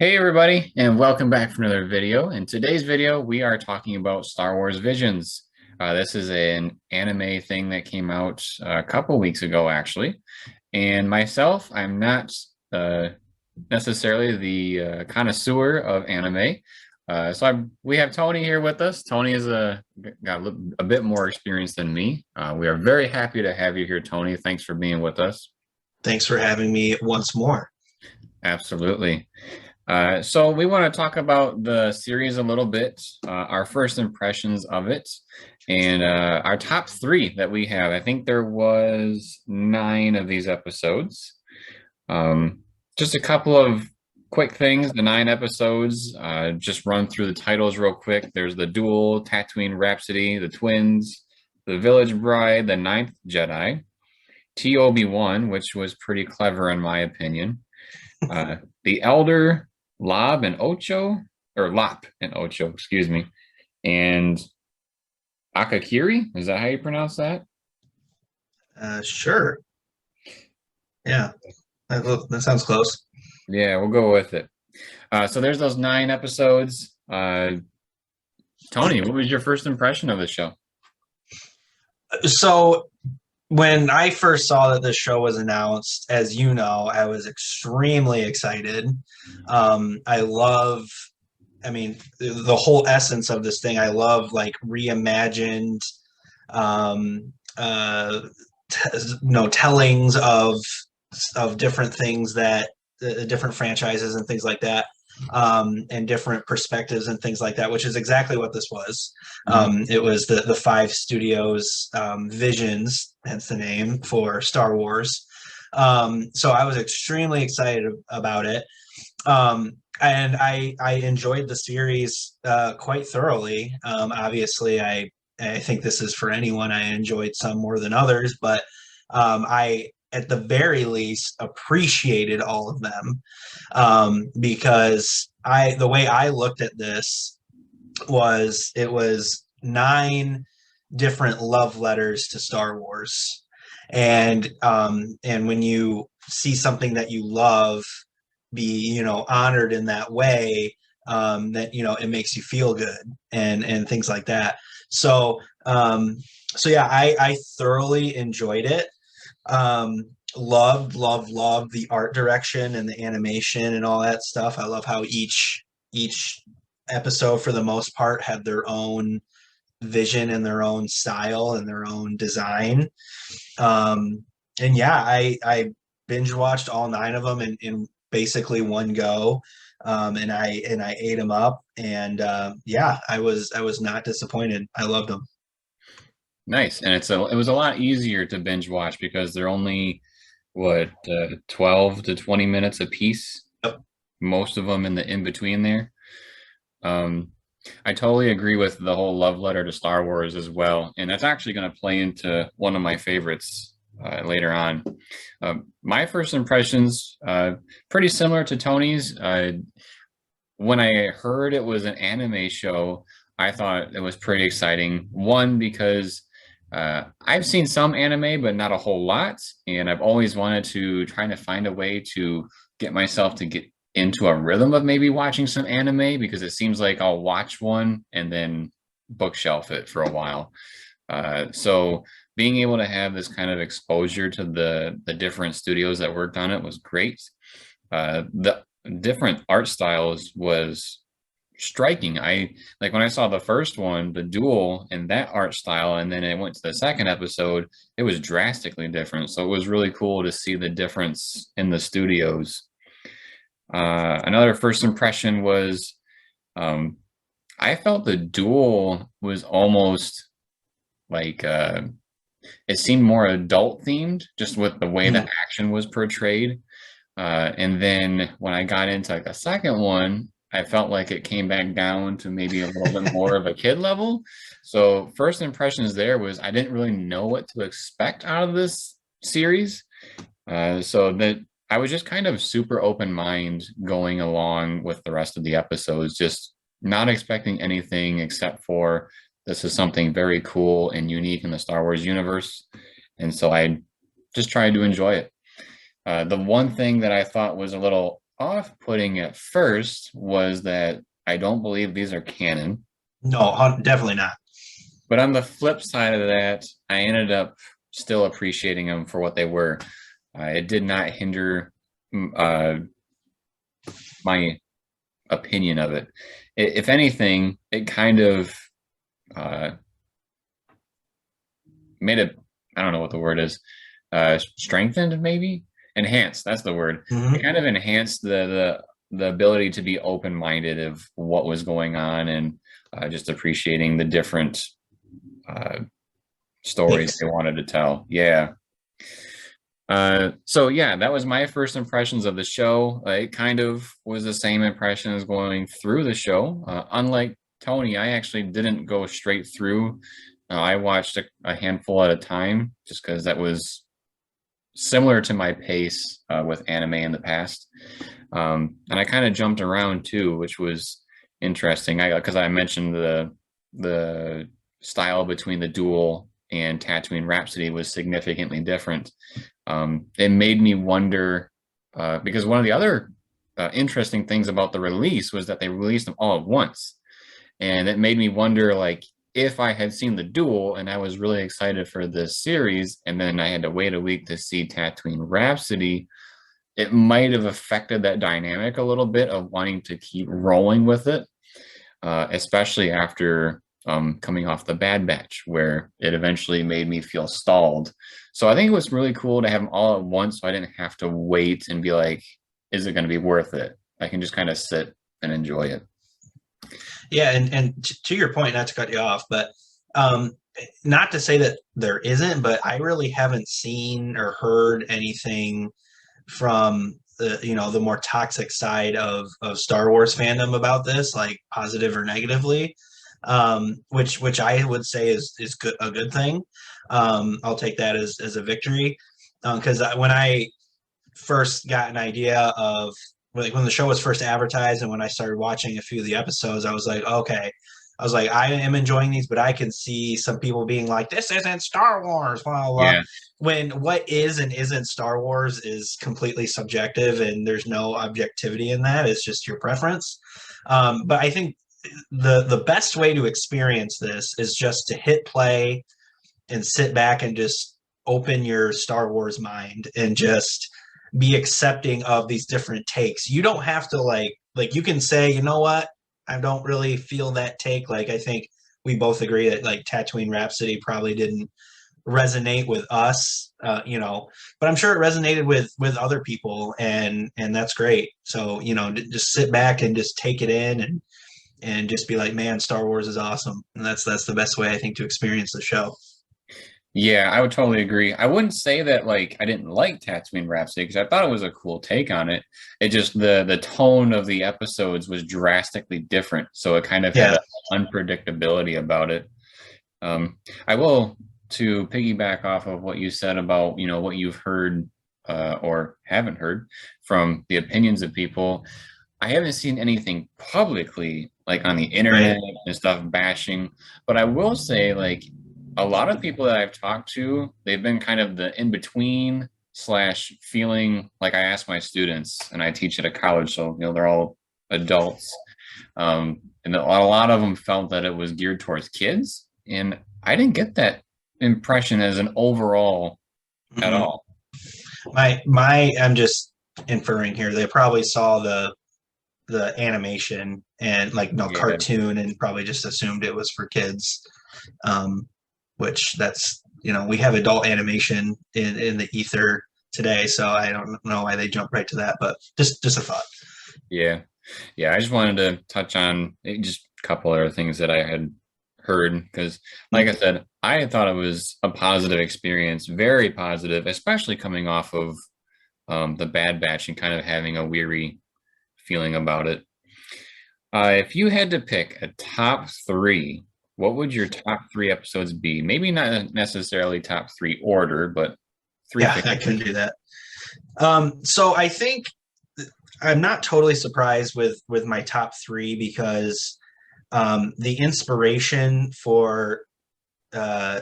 Hey everybody, and welcome back for another video. In today's video, we are talking about Star Wars Visions. This is an anime thing that came out a couple weeks ago, actually. And myself, I'm not necessarily the connoisseur of anime. We have Tony here with us. Tony is got a bit more experience than me. We are very happy to have you here, Tony. Thanks for being with us. Thanks for having me once more. Absolutely. So we want to talk about the series a little bit, our first impressions of it, and our top three that we have. I think there was 9 of these episodes. Um, just a couple of quick things. The 9 episodes, just run through the titles real quick. There's the Duel, Tatooine Rhapsody, The Twins, The Village Bride, The Ninth Jedi, TOB1, which was pretty clever in my opinion. The Elder, Lob and Ocho, or Lop and Ocho, excuse me, and Akakiri. Is that how you pronounce that? Sure. Yeah, that sounds close. Yeah, we'll go with it. So there's those 9 episodes. Tony, what was your first impression of the show? So when I first saw that this show was announced, as you know, I was extremely excited. I love, I mean, the whole essence of this thing. I love like reimagined, um, uh, tellings of different things that different franchises and things like that, and different perspectives and things like that, which is exactly what this was. Mhm. It was the five studios visions, hence the name for Star Wars. So I was extremely excited about it. And I enjoyed the series quite thoroughly. Obviously, I think this is for anyone. I enjoyed some more than others, but I at the very least appreciated all of them, because the way I looked at this was it was 9 different love letters to Star Wars, and when you see something that you love be honored in that way, that it makes you feel good and things like that. So so yeah, I thoroughly enjoyed it. Loved the art direction and the animation and all that stuff. I love how each episode for the most part had their own vision and their own style and their own design. And yeah, I binge watched all 9 of them in basically one go. And I ate them up, and yeah, I was not disappointed. I loved them. Nice, and it was a lot easier to binge watch because they're only what 12 to 20 minutes a piece. Yep. Most of them in the in between there. Um, I totally agree with the whole love letter to Star Wars as well, and that's actually going to play into one of my favorites later on. My first impressions, pretty similar to Tony's. When I heard it was an anime show, I thought it was pretty exciting. One, because I've seen some anime, but not a whole lot, and I've always wanted to try to find a way to get myself to get into a rhythm of maybe watching some anime because it seems like I'll watch one and then bookshelf it for a while. So being able to have this kind of exposure to the different studios that worked on it was great. The different art styles was striking. I like when I saw the first one, the Duel, and that art style, and then it went to the second episode, it was drastically different. So it was really cool to see the difference in the studios. Another first impression was um, I felt the Duel was almost like it seemed more adult themed, just with the way the Mhm. action was portrayed. And then when I got into like a second one, I felt like it came back down to maybe a little bit more of a kid level. So first impressions there was I didn't really know what to expect out of this series. So that I was just kind of super open mind going along with the rest of the episodes, just not expecting anything except for this is something very cool and unique in the Star Wars universe. And so I just tried to enjoy it. The one thing that I thought was a little off-putting at first was that I don't believe these are canon. No, definitely not. But on the flip side of that, I ended up still appreciating them for what they were. It did not hinder my opinion of it. If anything, it kind of uh, made it, I don't know what the word is, strengthened, maybe enhanced. That's the word. It Hmm. kind of enhanced the ability to be open minded of what was going on, and just appreciating the different uh, stories Thanks. they wanted to tell. Yeah. So yeah, that was my first impressions of the show. It kind of was the same impression as going through the show. Unlike Tony, I actually didn't go straight through. I watched a handful at a time just because that was similar to my pace with anime in the past. And I kind of jumped around too, which was interesting. Because I mentioned the style between the Duel and Tatooine Rhapsody was significantly different. It made me wonder because one of the other interesting things about the release was that they released them all at once, and it made me wonder, like, if I had seen the Duel and I was really excited for this series, and then I had to wait a week to see Tatooine Rhapsody, it might have affected that dynamic a little bit of wanting to keep rolling with it, especially after coming off the Bad Batch, where it eventually made me feel stalled. So I think it was really cool to have them all at once, so I didn't have to wait and be like, is it going to be worth it? I can just kind of sit and enjoy it. Yeah, and to your point, not to cut you off, but um, not to say that there isn't, but I really haven't seen or heard anything from the more toxic side of Star Wars fandom about this, like positive or negatively, which I would say is good, a good thing. I'll take that as a victory, because when I first got an idea of, like, when the show was first advertised and when I started watching a few of the episodes, I was like, okay. I was like, I am enjoying these, but I can see some people being like, this isn't Star Wars, blah, blah, blah. Yeah. When what is and isn't Star Wars is completely subjective and there's no objectivity in that. It's just your preference. But I think the best way to experience this is just to hit play and sit back and just open your Star Wars mind and just be accepting of these different takes. You don't have to like you can say, you know what, I don't really feel that take. Like, I think we both agree that like Tatooine Rhapsody probably didn't resonate with us, but I'm sure it resonated with other people, and that's great. So just sit back and just take it in and just be like, man, Star Wars is awesome, and that's the best way I think to experience the show. Yeah, I would totally agree. I wouldn't say that like I didn't like Tatooine Rhapsody because I thought it was a cool take on it. It just the tone of the episodes was drastically different, so it kind of had Yeah. an unpredictability about it. I will, to piggyback off of what you said about what you've heard or haven't heard from the opinions of people. I haven't seen anything publicly like on the internet Right. and stuff bashing, but I will say like a lot of people that I've talked to, they've been kind of the in between slash feeling like I ask my students, and I teach at a college, so they're all adults, and a lot of them felt that it was geared towards kids, and I didn't get that impression as an overall at Mhm. all. My I'm just inferring here. They probably saw the animation and, like, no, Yeah, cartoon, and probably just assumed it was for kids. Um, which that's we have adult animation in the ether today, so I don't know why they jumped right to that, but just a thought. yeah. Yeah, I just wanted to touch on just a couple other things that I had heard because, like I said, I thought it was a positive experience, very positive, especially coming off of the Bad Batch and kind of having a weary feeling about it. If you had to pick a top three, what would your top three episodes be? Maybe not necessarily top three order, but three Yeah, I favorites. can do that. So I think I'm not totally surprised with my top three, because the inspiration for uh,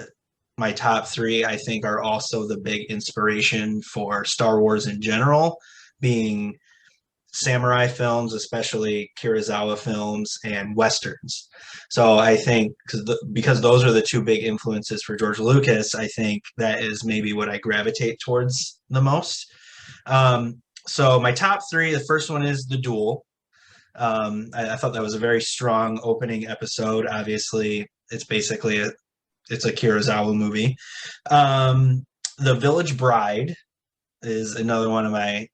my top three, I think, are also the big inspiration for Star Wars in general, being samurai films, especially Kurosawa films and westerns. So I think because those are the two big influences for George Lucas, I think that is maybe what I gravitate towards the most. So my top three, the first one is The Duel. I thought that was a very strong opening episode. Obviously, it's a Kurosawa movie. The Village Bride is another one of my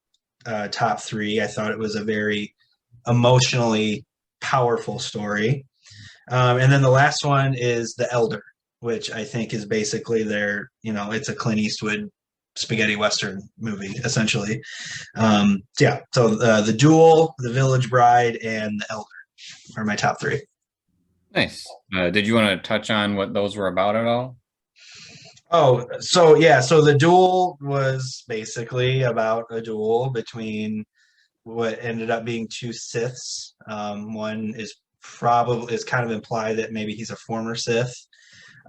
top three. I thought it was a very emotionally powerful story. And then the last one is The Elder, which I think is basically it's a Clint Eastwood spaghetti western movie essentially. The Duel, The Village Bride, and The Elder are my top three. Nice. Did you want to touch on what those were about at all? Oh, so yeah, so The Duel was basically about a duel between what ended up being two Siths. One is kind of implied that maybe he's a former Sith.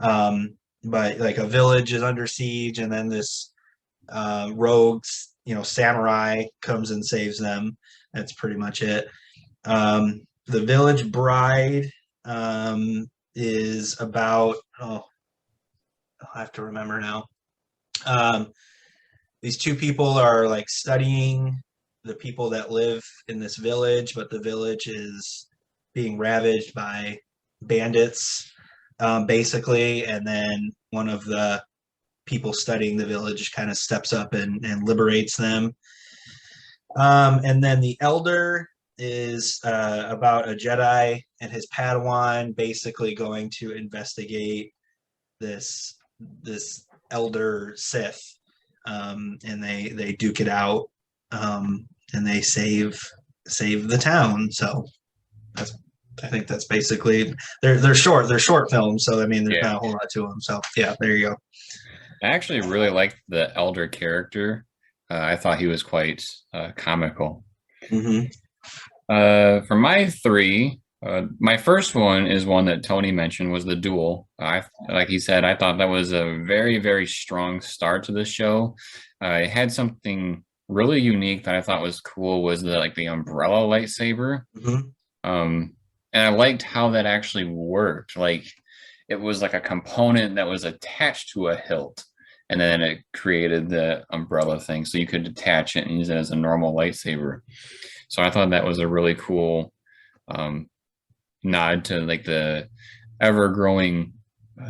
But like a village is under siege, and then this rogue, samurai comes and saves them. That's pretty much it. The Village Bride is about, I have to remember now. Um, these two people are like studying the people that live in this village, but the village is being ravaged by bandits, basically. And then one of the people studying the village kind of steps up and liberates them. And then The Elder is about a Jedi and his Padawan basically going to investigate this elder Sith, and they duke it out, and they save the town. So I think that's basically they're short films. So I mean, there's not a whole lot to them. So yeah, there you go. I actually really liked the elder character. I thought he was quite comical. Mm-hmm. For my three, my first one is one that Tony mentioned was The Duel. Like he said, I thought that was a very, very strong start to the show. It had something really unique that I thought was cool was the umbrella lightsaber. Mm-hmm. And I liked how that actually worked. Like it was like a component that was attached to a hilt, and then it created the umbrella thing, so you could detach it and use it as a normal lightsaber. So I thought that was a really cool nod to like the ever-growing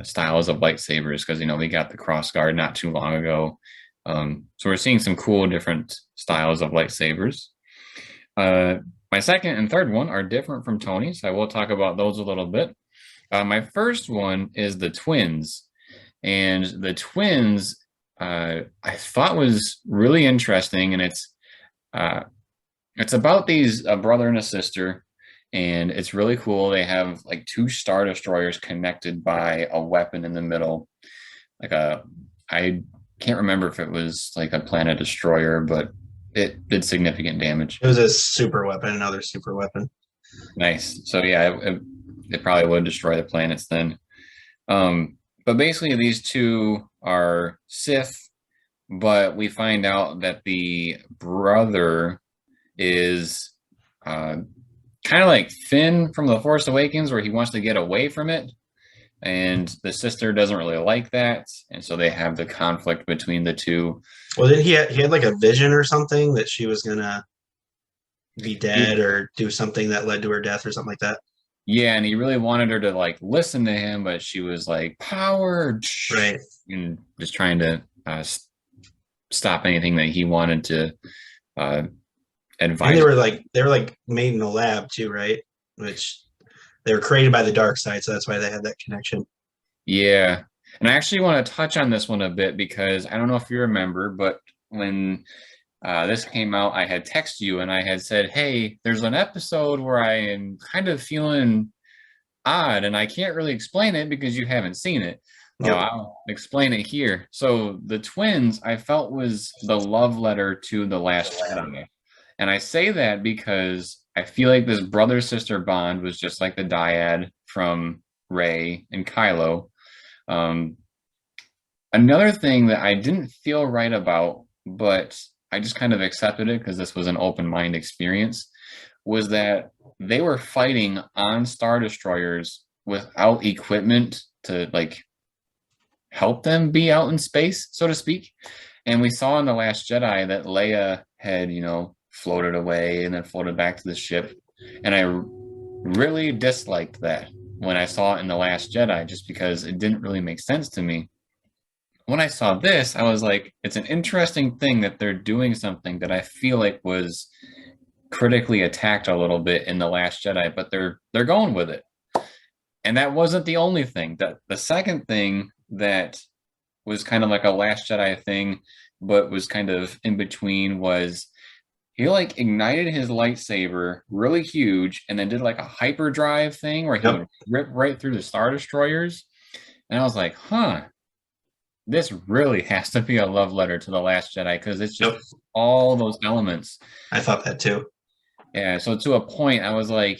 styles of lightsabers, because we got the crossguard not too long ago. So we're seeing some cool different styles of lightsabers. My second and third one are different from Tony's. I will talk about those a little bit. My first one is the twins. And the twins, I thought was really interesting. And it's about these a brother and a sister. And it's really cool. They have like two Star Destroyers connected by a weapon in the middle. I can't remember if it was like a planet destroyer, but it did significant damage. It was a super weapon, another super weapon. Nice. So yeah, it probably would destroy the planets then. But basically these two are Sith, but we find out that the brother is kind of like Finn from The Force Awakens, where he wants to get away from it. And the sister doesn't really like that. And so they have the conflict between the two. Well, then he had like a vision or something that she was going to be dead or do something that led to her death or something like that. Yeah, and he really wanted her to like listen to him, but she was like powered, right, and just trying to stop anything that he wanted to advise. And they were like made in a lab too, right? Which they were created by the dark side, so that's why they had that connection. Yeah, and I actually want to touch on this one a bit because I don't know if you remember, but when this came out, I had texted you and I had said, hey, there's an episode where I am kind of feeling odd and I can't really explain it because you haven't seen it. Yep. I'll explain it here. So the twins, I felt, was the love letter to The Last Jedi. And I say that because I feel like this brother-sister bond was just like the dyad from Rey and Kylo. Another thing that I didn't feel right about, but I just kind of accepted it because this was an open mind experience, was that they were fighting on Star Destroyers without equipment to like help them be out in space, so to speak. And we saw in The Last Jedi that Leia had, floated away and then floated back to the ship. And I really disliked that when I saw it in The Last Jedi, just because it didn't really make sense to me. When I saw this, I was like, it's an interesting thing that they're doing something that I feel like was critically attacked a little bit in The Last Jedi, but they're going with it. And that wasn't the only thing. The second thing that was kind of like a Last Jedi thing, but was kind of in between, was he like ignited his lightsaber really huge and then did like a hyperdrive thing where he would rip right through the Star Destroyers. And I was like, this really has to be a love letter to The Last Jedi, because it's just all those elements. I thought that too. Yeah, so to a point, I was like,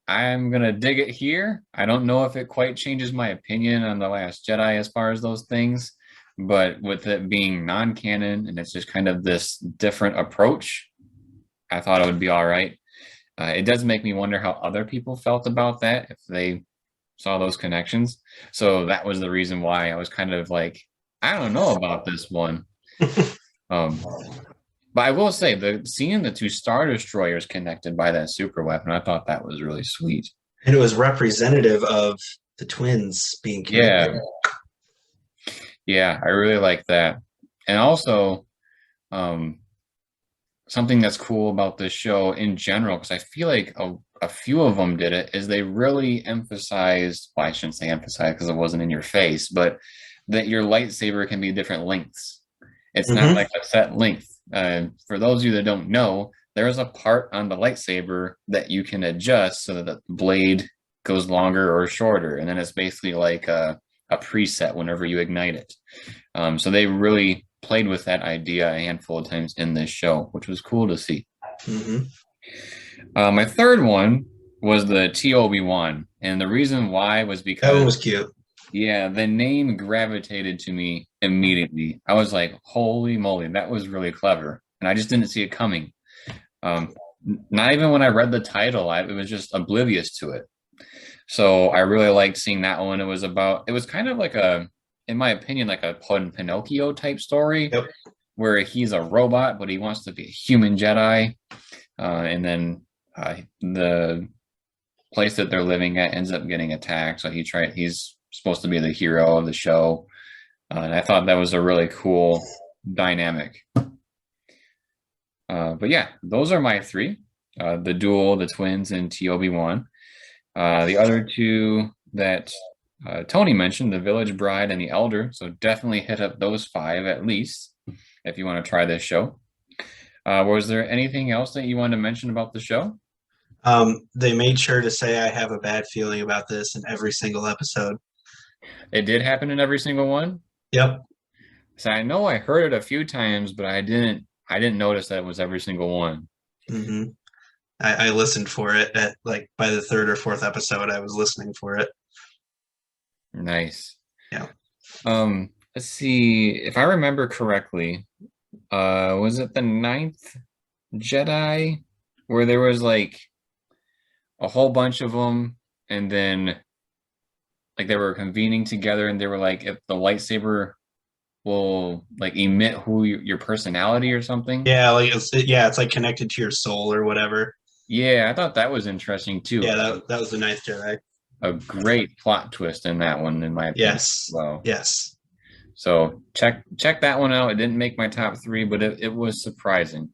I'm gonna dig it here. I don't know if it quite changes my opinion on The Last Jedi as far as those things, but with it being non-canon and it's just kind of this different approach, I thought it would be all right. It does make me wonder how other people felt about that, if they saw those connections. So that was the reason why I was kind of like, I don't know about this one. But I will say, seeing the two Star Destroyers connected by that super weapon, I thought that was really sweet. And it was representative of the twins being connected. Yeah, I really like that. And also, something that's cool about this show in general, because I feel like a few of them did it, is they really emphasized, well, I shouldn't say emphasize because it wasn't in your face, but that your lightsaber can be different lengths. It's not like a set length. For those of you that don't know, there's a part on the lightsaber that you can adjust so that the blade goes longer or shorter. And then it's basically like a preset whenever you ignite it. So they really played with that idea a handful of times in this show, which was cool to see. My third one was the T-Obi-Wan. And the reason why was because... That one was cute. Yeah, the name gravitated to me immediately. I was like, holy moly, that was really clever. And I just didn't see it coming. Not even when I read the title, it was just oblivious to it. So I really liked seeing that one. It was kind of like in my opinion, like a Pinocchio type story, where he's a robot, but he wants to be a human Jedi. And then the place that they're living at ends up getting attacked. So he's supposed to be the hero of the show. And I thought that was a really cool dynamic. But yeah, those are my three. The Duel, the Twins, and T-Obi-Wan. The other two that Tony mentioned, The Village Bride and The Elder. So definitely hit up those 5 at least if you want to try this show. Was there anything else that you wanted to mention about the show? They made sure to say I have a bad feeling about this in every single episode. It did happen in every single one? Yep. So I know I heard it a few times, but I didn't notice that it was every single one. I listened for it at like by the 3rd or 4th episode. I was listening for it. Nice. Yeah. Let's see if I remember correctly. Was it the 9th Jedi where there was like a whole bunch of them, and then like they were convening together, and they were like, if the lightsaber will like emit your personality or something. Yeah, like it's like connected to your soul or whatever. Yeah, I thought that was interesting too. Yeah, that was the 9th Jedi. A great plot twist in that one, in my opinion. Yes. Well, yes. So check that one out. It didn't make my top 3, but it was surprising.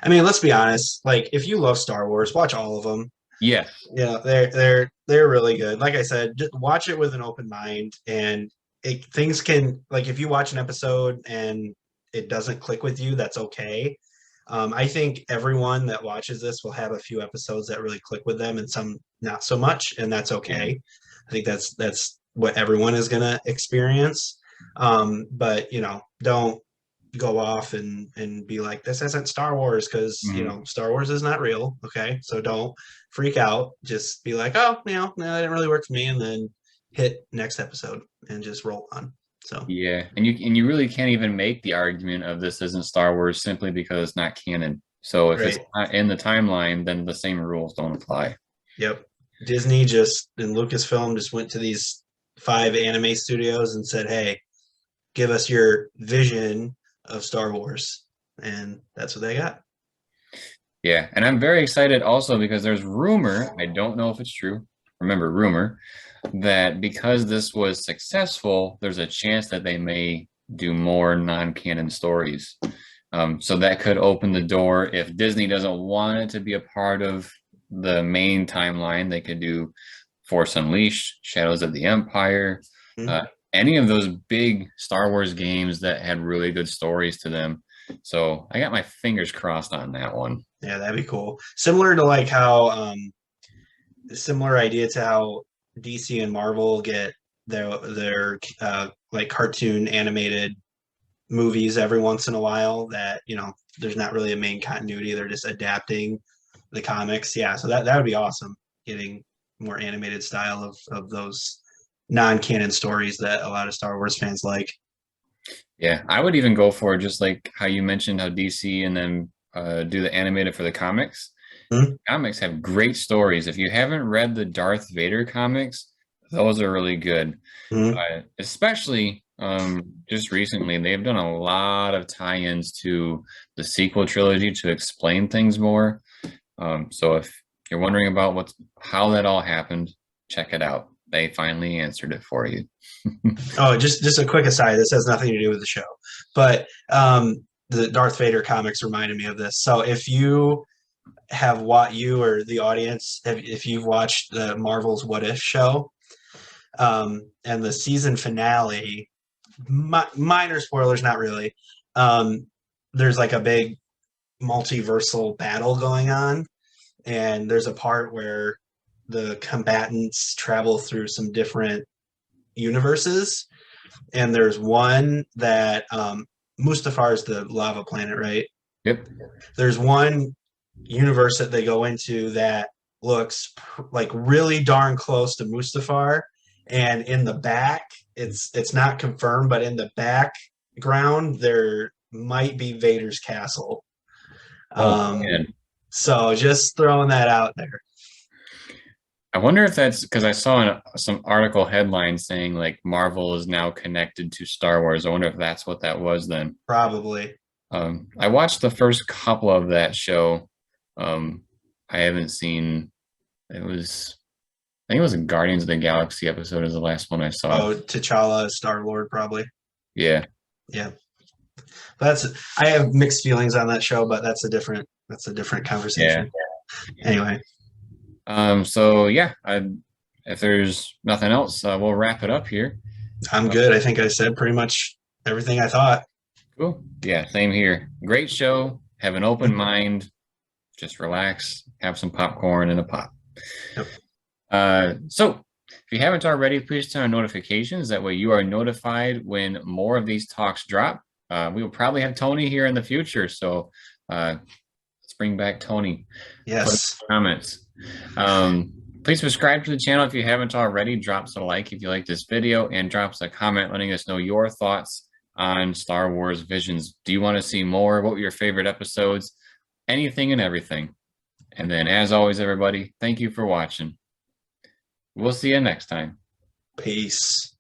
I mean, let's be honest. Like, if you love Star Wars, watch all of them. Yes. Yeah, they're really good. Like I said, just watch it with an open mind, and things can, like, if you watch an episode and it doesn't click with you, that's okay. I think everyone that watches this will have a few episodes that really click with them and some not so much, and that's okay. I think that's what everyone is gonna experience. But don't go off and be like, this isn't Star Wars, because Star Wars is not real. Okay, so don't freak out. Just be like, oh, no, that didn't really work for me, and then hit next episode and just roll on. So Yeah, and you really can't even make the argument of this isn't Star Wars simply because it's not canon. So if it's right. not in the timeline, then the same rules don't apply. Yep. Disney just and Lucasfilm just went to these 5 anime studios and said, "Hey, give us your vision of Star Wars," and that's what they got. Yeah, and I'm very excited also because there's rumor, I don't know if it's true, remember rumor, that because this was successful, there's a chance that they may do more non-canon stories. So that could open the door if Disney doesn't want it to be a part of the main timeline. They could do Force Unleashed, Shadows of the Empire, Mhm. uh, any of those big Star Wars games that had really good stories to them. So I got my fingers crossed on that one. Yeah, that'd be cool. Similar to like how similar idea to how DC and Marvel get their like cartoon animated movies every once in a while that, there's not really a main continuity. They're just adapting the comics. Yeah, so that would be awesome. Getting more animated style of those non-canon stories that a lot of Star Wars fans like. Yeah, I would even go for just like how you mentioned how DC and then do the animated for the comics. Hmm. Comics have great stories. If you haven't read the Darth Vader comics, those are really good. Hmm. Especially just recently, they've done a lot of tie-ins to the sequel trilogy to explain things more. So if you're wondering about how that all happened, check it out. They finally answered it for you. Oh, just a quick aside. This has nothing to do with the show, but the Darth Vader comics reminded me of this. So if you or the audience, if you've watched the Marvel's What If show, and the season finale, minor spoilers, not really. Um, there's like a big multiversal battle going on, and there's a part where the combatants travel through some different universes, and there's one that Mustafar is the lava planet, right? Yep. There's one universe that they go into that looks like really darn close to Mustafar, and in the back, it's not confirmed, but in the background there might be Vader's castle. Oh Um, man. so just throwing that out there. I wonder if that's because I saw some article headline saying like Marvel is now connected to Star Wars. I wonder if that's what that was then. Probably. I watched the first couple of that show. Um, I haven't seen. It was, I think it was a Guardians of the Galaxy episode is the last one I saw. Oh, T'Challa, Star Lord, probably. Yeah, Yeah, that's. I have mixed feelings on that show, but that's a different yeah. conversation. Anyway, So yeah, if there's nothing else, we'll wrap it up here. I'm Uh, good. I think I said pretty much everything I thought. cool. Yeah, same here. Great show. Have an open mind. Just relax. Have some popcorn and a pop. Yep. So if you haven't already, please turn on notifications. That way you are notified when more of these talks drop. We will probably have Tony here in the future. So let's bring back Tony. Put in Yes. the comments. Please subscribe to the channel if you haven't already. Drop us a like if you like this video and drop us a comment letting us know your thoughts on Star Wars Visions. Do you want to see more? What were your favorite episodes? Anything and everything. And then as always, everybody, thank you for watching. We'll see you next time. Peace.